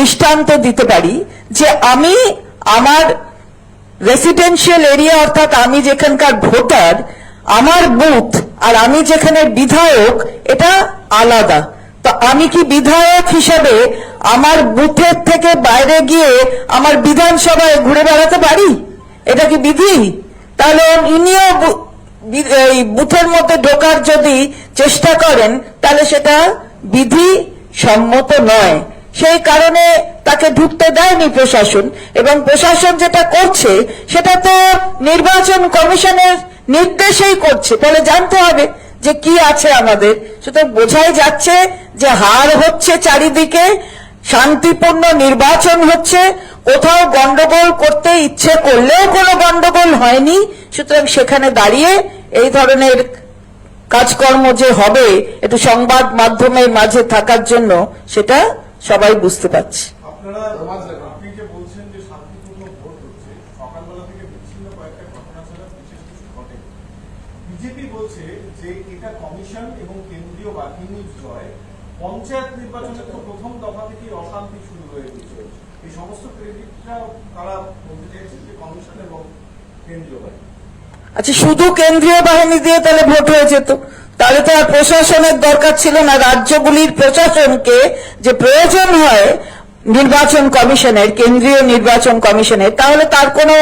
দৃষ্টান্ত দিতে পারি যে আমি আমার রেসিডেন্সিয়াল এরিয়া অর্থাৎ আমি যেখানকার ভোটার আমার বুথ আর আমি যেখানে বিধায়ক এটা আলাদা। তো আমি কি বিধায়ক হিসেবে আমার বুথের থেকে বাইরে গিয়ে আমার বিধানসভায় ঘুরে বেড়াতে পারি? এটা কি বিধি? তাহলে ইনিও এই বুথের মধ্যে ঢোকার যদি চেষ্টা করেন তাহলে সেটা বিধি সম্মত নয়। সেই কারণে তাকে ঢুকতে দেয়নি প্রশাসন, এবং প্রশাসন যেটা করছে সেটা তো নির্বাচন কমিশনের নির্দেশেই করছে। তাহলে জানতে হবে যে কি আছে আমাদের। সুতরাং বোঝাই যাচ্ছে যে হার হচ্ছে চারিদিকে, শান্তিপূর্ণ নির্বাচন হচ্ছে, কোথাও গন্ডগোল করতে ইচ্ছে করলেও কোনো গন্ডগোল হয়নি। সুতরাং সেখানে দাঁড়িয়ে এই ধরনের কাজকর্ম যে হবে একটু সংবাদ মাধ্যমের মাঝে থাকার জন্য সেটা সবাই বুঝতে পারছে। আপনারা আপনি যে বলছেন যে শান্তিপূর্ণ ভোট হচ্ছে, সকালবেলা থেকে বিচ্ছিন্ন কয়েকটা ঘটনা ছাড়া বিশেষ কিছু ঘটে। বিজেপি বলছে যে এটা কমিশন এবং কেন্দ্রীয় বাহিনীর জয়, পঞ্চায়েত নির্বাচনের তো প্রথম দফা থেকেই অশান্তি শুরু হয়ে গেছে। এই সমস্ত ক্রেডিটটা তারা বলতে চাইছে যে কমিশন এবং কেন্দ্রীয় বাহিনী। আচ্ছা, শুধু কেন্দ্রীয় বাহিনী দিয়ে তাহলে ভোট হয়ে যেত, তাহলে তো আর প্রশাসনের দরকার ছিল না। রাজ্যগুলির প্রশাসনকে যে প্রয়োজন হয় নির্বাচন কমিশনের, কেন্দ্রীয় নির্বাচন কমিশনের, তাহলে তার কোনো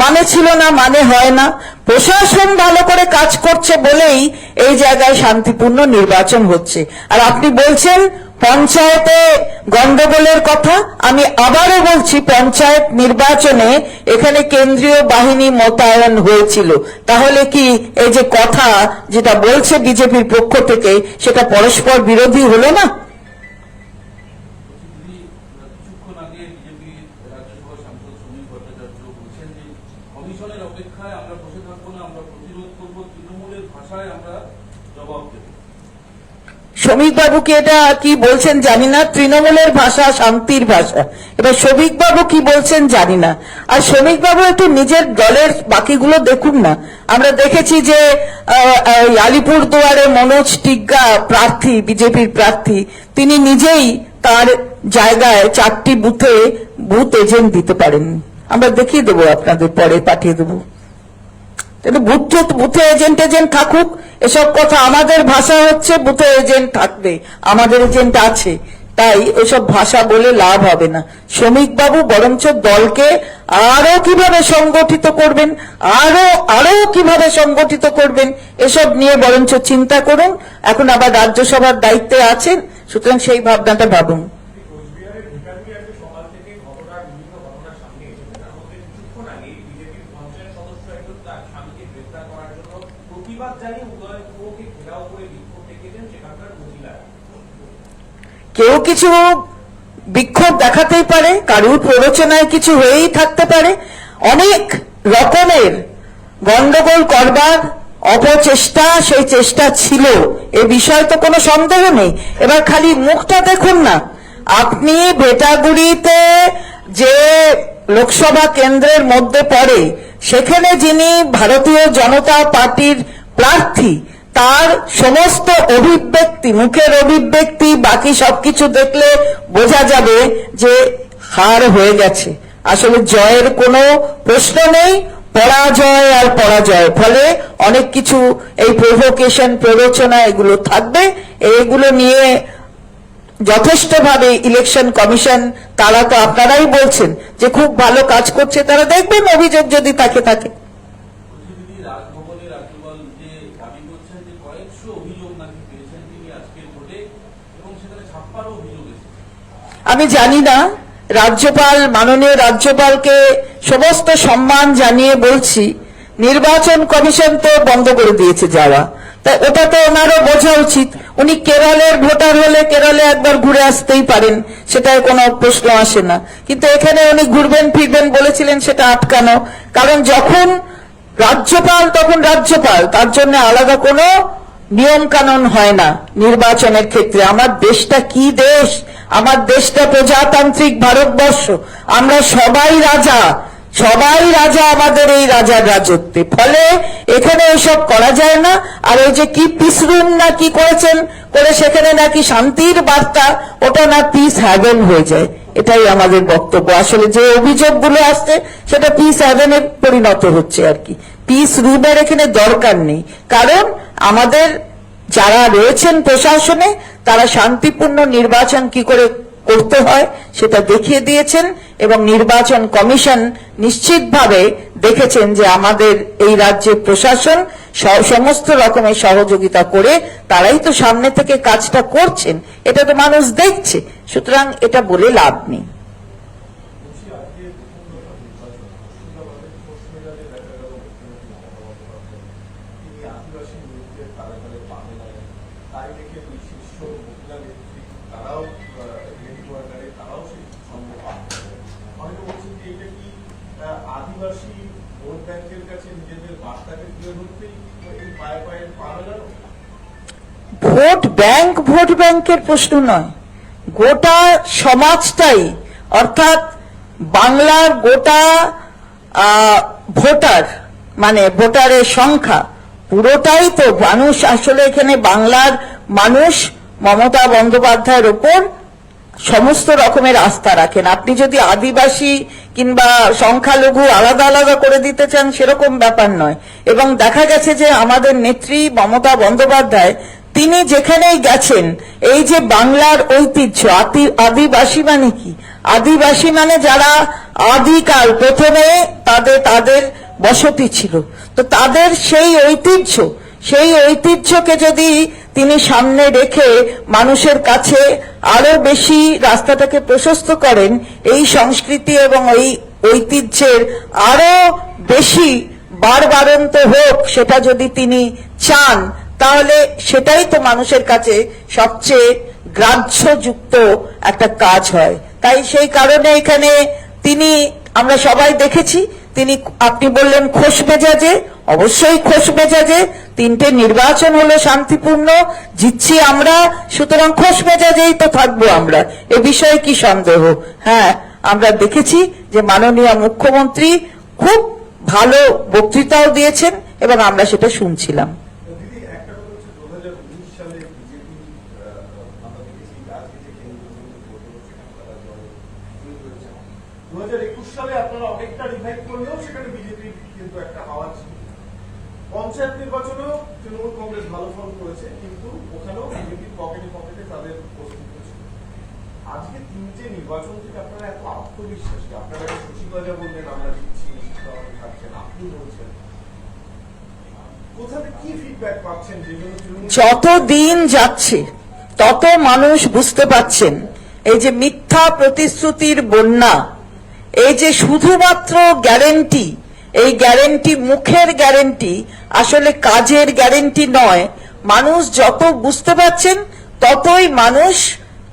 মানে ছিল না, মানে হয় না। প্রশাসন ভালো করে কাজ করছে বলেই এই জায়গায় শান্তিপূর্ণ নির্বাচন হচ্ছে। আর আপনি বলছেন পঞ্চায়েতে গন্ডগোলের কথা, আমি আবারও বলছি পঞ্চায়েত নির্বাচনে এখানে কেন্দ্রীয় বাহিনী মোতায়েন হয়েছিল। তাহলে কি এই যে কথা যেটা বলছে বিজেপির পক্ষ থেকে সেটা পরস্পর বিরোধী হলো না? কিছুক্ষণ আগে বিজেপি রাজ্যসভা সাংসদ সমীর ভট্টাচার্য বলছেন যে কমিশনের অপেক্ষায় আমরা বসে থাকবো না, আমরা প্রতিরোধ করবো, তৃণমূলের ভাষায় আমরা জবাব দেব। শ্রমিক বাবু কি এটা কি বলছেন জানি না, তৃণমূলের ভাষা শান্তির ভাষা। এবার শ্রমিক বাবু কি বলছেন জানি না। আর শ্রমিক বাবু একটু নিজের দলের বাকিগুলো দেখুন না। আমরা দেখেছি যে আলিপুরদুয়ারে মনোজ টিগ্গা প্রার্থী, বিজেপির প্রার্থী, তিনি নিজেই তার জায়গায় 4টি বুথে বুথ এজেন্ট দিতে পারেন। আমরা দেখিয়ে দেবো, আপনাদের পরে পাঠিয়ে দেবো। বুথে এজেন্ট থাকুক, এসব কথা আমাদের ভাষা হচ্ছে বুথে এজেন্ট থাকবে, আমাদের এজেন্ট আছে, তাই এসব ভাষা বলে লাভ হবে না। শ্রমিক বাবু বরঞ্চ দলকে আরো কিভাবে সংগঠিত করবেন, আরো কিভাবে সংগঠিত করবেন এসব নিয়ে বরঞ্চ চিন্তা করুন। এখন আবার রাজ্যসভার দায়িত্বে আছেন, সুতরাং সেই ভাবনাটা ভাবুন। কেউ কিছু বিক্ষোভ দেখাতেই পারে, কারুর প্ররোচনায় কিছু হয়েই থাকতে পারে। অনেক রকমের গন্ডগোল করবার অপচেষ্টা, সেই চেষ্টা ছিল, এ বিষয়ে তো কোনো সন্দেহ নেই। এবার খালি মুখটা দেখুন না। আপনি ভেটাগুড়িতে যে লোকসভা কেন্দ্রের মধ্যে পড়ে সেখানে যিনি ভারতীয় জনতা পার্টির প্রার্থী, তার সমস্ত অভিব্যক্তি, মুখের অভিব্যক্তি, বাকি সবকিছু দেখলে বোঝা যাবে যে হার হয়ে গেছে। আসলে জয়ের কোনো প্রশ্ন নেই, পরাজয় আর পরাজয়। ফলে অনেক কিছু এই প্রভোকেশন, প্ররোচনা এগুলো থাকবে। এইগুলো নিয়ে যথেষ্টভাবে ইলেকশন কমিশন, তারা তো আপনারাই বলছেন যে খুব ভালো কাজ করছে, তারা দেখবেন অভিযোগ যদি থাকে। আমি জানি না, রাজ্যপাল, মাননীয় রাজ্যপালকে সমস্ত সম্মান জানিয়ে বলছি, নির্বাচন কমিশন তো বন্ধ করে দিয়েছে যাওয়া, তাই ওটা তো ওনারও বোঝা উচিত। উনি কেরলের ভোটার হলে কেরলে একবার ঘুরে আসতেই পারেন, সেটায় কোনো প্রশ্ন আসে না। কিন্তু এখানে উনি ঘুরবেন ফিরবেন বলেছিলেন, সেটা আটকানো। কারণ যখন রাজ্যপাল তখন রাজ্যপাল, তার জন্য আলাদা কোনো নিয়ম কানুন হয় না নির্বাচনের ক্ষেত্রে। আমার দেশটা কি দেশ, আমার দেশটা প্রজাতান্ত্রিক ভারতবর্ষ, আমরা সবাই রাজা, আমাদের এই রাজার রাজত্বে। ফলে এখানে এসব করা যায় না। আর ওই যে কি পিস রুম না কি করেছেন, করে সেখানে নাকি শান্তির বার্তা, ওটা না পিস হ্যাভেন হয়ে যায়। এটাই আমাদের বক্তব্য। আসলে যে অভিযোগগুলো আসছে সেটা পিস অ্যাভেনে পরিণত হচ্ছে আর কি। পিস রুমের এখানে দরকার নেই, কারণ আমাদের যারা রয়েছেন প্রশাসনে তারা শান্তিপূর্ণ নির্বাচন কি করে করতে হয় সেটা দেখিয়ে দিয়েছেন, এবং নির্বাচন কমিশন নিশ্চিতভাবে দেখেছেন যে আমাদের এই রাজ্যের প্রশাসন সমস্ত রকমের সহযোগিতা করে তারাই তো সামনে থেকে কাজটা করছেন, এটা তো মানুষ দেখছে। সুতরাং এটা বলে লাভ নেই। বলছি, আজকে প্রথম দফা নির্বাচন মুর্শিদাবাদের কোচবিহারে দেখা গেল মুখ্যমন্ত্রী মমতা বন্দ্যোপাধ্যায় তিনি আদিবাসী নৃত্যের তালে তালে পা মেলালেন। তাই দেখে দুই শীর্ষ মহিলা নেত্রী তারাও লেডি ওয়ার্কারে তারাও সেই সঙ্গে পা মেলালেন। অনেকে বলছেন যে এটা কি আদিবাসী ভোট ব্যাংকের কাছে নিজেদের বার্তাকে তুলে ধরতেই এই পায়ে পায়ে পা মেলানো? ভোট ব্যাংকের প্রশ্ন নয়, গোটা সমাজটাই, অর্থাৎ বাংলার গোটা ভোটার মানে ভোটারের সংখ্যা পুরোটাই তো মানুষ। আসলে এখানে বাংলার মানুষ মমতা বন্দ্যোপাধ্যায়ের ওপর সমস্ত রকমের আস্থা রাখেন। আপনি যদি আদিবাসী কিংবা সংখ্যালঘু আলাদা আলাদা করে দিতে চান সেরকম ব্যাপার নয়। এবং দেখা গেছে যে আমাদের নেত্রী মমতা বন্দ্যোপাধ্যায় তিনি যেখানেই গেছেন এই যে বাংলার ঐতিহ্য, আদিবাসী মানে কি? আদিবাসী মানে যারা আদিকাল প্রথমে তাদের বসতি ছিল, তো তাদের সেই ঐতিহ্যকে যদি তিনি সামনে রেখে মানুষের কাছে আরো বেশি রাস্তাটাকে প্রশস্ত করেন, এই সংস্কৃতি এবং এই ঐতিহ্যের আরো বেশি বাড়বাড়ন্ত হোক সেটা যদি তিনি চান, তাহলে সেটাই তো মানুষের কাছে সবচেয়ে গ্রাহ্যযুক্ত একটা কাজ হয়। তাই সেই কারণে এখানে আমরা সবাই দেখেছি তিনি, আপনি বললেন খোশ মেজাজে, অবশ্যই খোশ মেজাজে। 3টে নির্বাচন হলো শান্তিপূর্ণ, জিতছি আমরা, সুতরাং খোশ মেজাজেই তো থাকবো আমরা, এ বিষয়ে কি সন্দেহ? হ্যাঁ, আমরা দেখেছি যে মাননীয় মুখ্যমন্ত্রী খুব ভালো বক্তৃতাও দিয়েছেন এবং আমরা সেটা শুনছিলাম। দিদি, একটা কথা হচ্ছে 2019 সালে বিজেপি আমরা দেখেছি আজকে যে কেন্দ্রীয় ভোট হলো সেখানে তারা জয় হয়েছে। 2021 সালে আপনারা অনেকটা রিভাইভ করলেও সেখানে বিজেপির কিন্তু একটা হাওয়া ছিল। পঞ্চায়েত নির্বাচনেও তৃণমূল কংগ্রেস ভালো ফল করেছে, কিন্তু ওখানেও বিজেপির পকেটে তাদের অস্তিত্ব ছিল। আজকে 3টে নির্বাচন থেকে আপনারা এত আত্মবিশ্বাসী, আপনারা শশীবাজা বললেন আমরা জিতছি, নিশ্চিতভাবে থাকছেন, আপনি বলছেন, কোথা থেকে কি ফিডব্যাক পাচ্ছেন যে জন্য তৃণমূল? যত দিন যাচ্ছে তত মানুষ বুঝতে পারছেন এই যে মিথ্যা প্রতিশ্রুতির বন্যা, এই যে শুধুমাত্র গ্যারেন্টি, এই গ্যারেন্টি মুখের গ্যারেন্টি, আসলে কাজের গ্যারেন্টি নয়। মানুষ যত বুঝতে পারছেন ততই মানুষ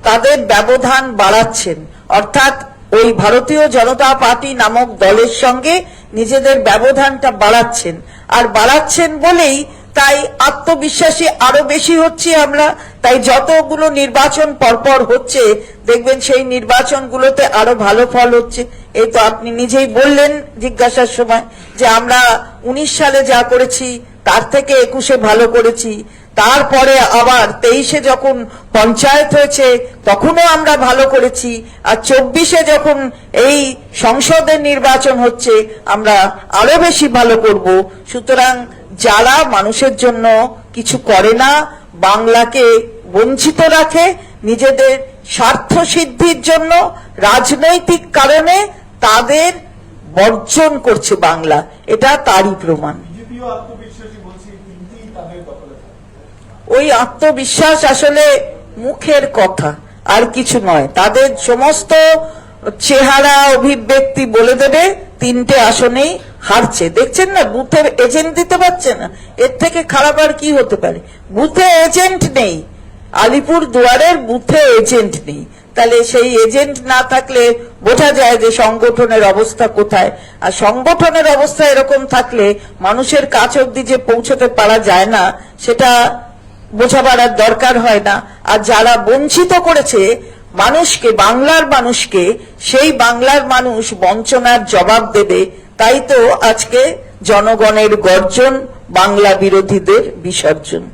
তাদের ব্যবধান বাড়াচ্ছেন, অর্থাৎ ওই ভারতীয় জনতা পার্টি নামক দলের সঙ্গে নিজেদের ব্যবধানটা বাড়াচ্ছেন। আর বাড়াচ্ছেন বলেই তাই আত্মবিশ্বাসী আরো বেশি হচ্ছে আমরা। তাই যতগুলো নির্বাচন পরপর হচ্ছে দেখবেন সেই নির্বাচনগুলোতে আরো ভালো ফল হচ্ছে। এই তো আপনি নিজেই বললেন জিজ্ঞাসার সময় যে আমরা 19 সালে যা করেছি তার থেকে 21-এ ভালো করেছি, তারপরে আবার 23-এ যখন পঞ্চায়েত হয়েছে তখনও আমরা ভালো করেছি, আর 24-এ যখন এই সংসদের নির্বাচন হচ্ছে আমরা আরো বেশি ভালো করব। সুতরাং যারা মানুষের জন্য কিছু করে না, বাংলাকে বঞ্চিত রাখে, নিজেদের স্বার্থ সিদ্ধির জন্য রাজনৈতিক কারণে তাদের বর্জন করছে বাংলা, এটা তারই প্রমাণ। বিজেপিও আত্মবিশ্বাসী বলছে 3টিই তাদের দখলে থাকবে। ওই আত্মবিশ্বাস আসলে মুখের কথা, আর কিছু নয়। তাদের সমস্ত চেহারা অভিব্যক্তি বলে দেবে 3টে আসনেই হারছে। দেখছেন না, বুথের এজেন্ট দিতে পারছে না, এর থেকে খারাপ আর কি হতে পারে? বুথে এজেন্ট নেই, আলিপুর দুয়ারের বুথে এজেন্ট নেই, তাহলে সেই এজেন্ট না থাকলে বোঝা যায় যে সংগঠনের অবস্থা কোথায়। আর সংগঠনের অবস্থা এরকম থাকলে মানুষের কাছ অব্দি যে পৌঁছতে পারা যায় না সেটা বোঝাবার আর দরকার হয় না। আর যারা বঞ্চিত করেছে মানুষকে, বাংলার মানুষকে, সেই বাংলার মানুষ বঞ্চনার জবাব দেবে। তাই তো আজকে জনগণের গর্জন, বাংলা বিরোধীদের বিসর্জন।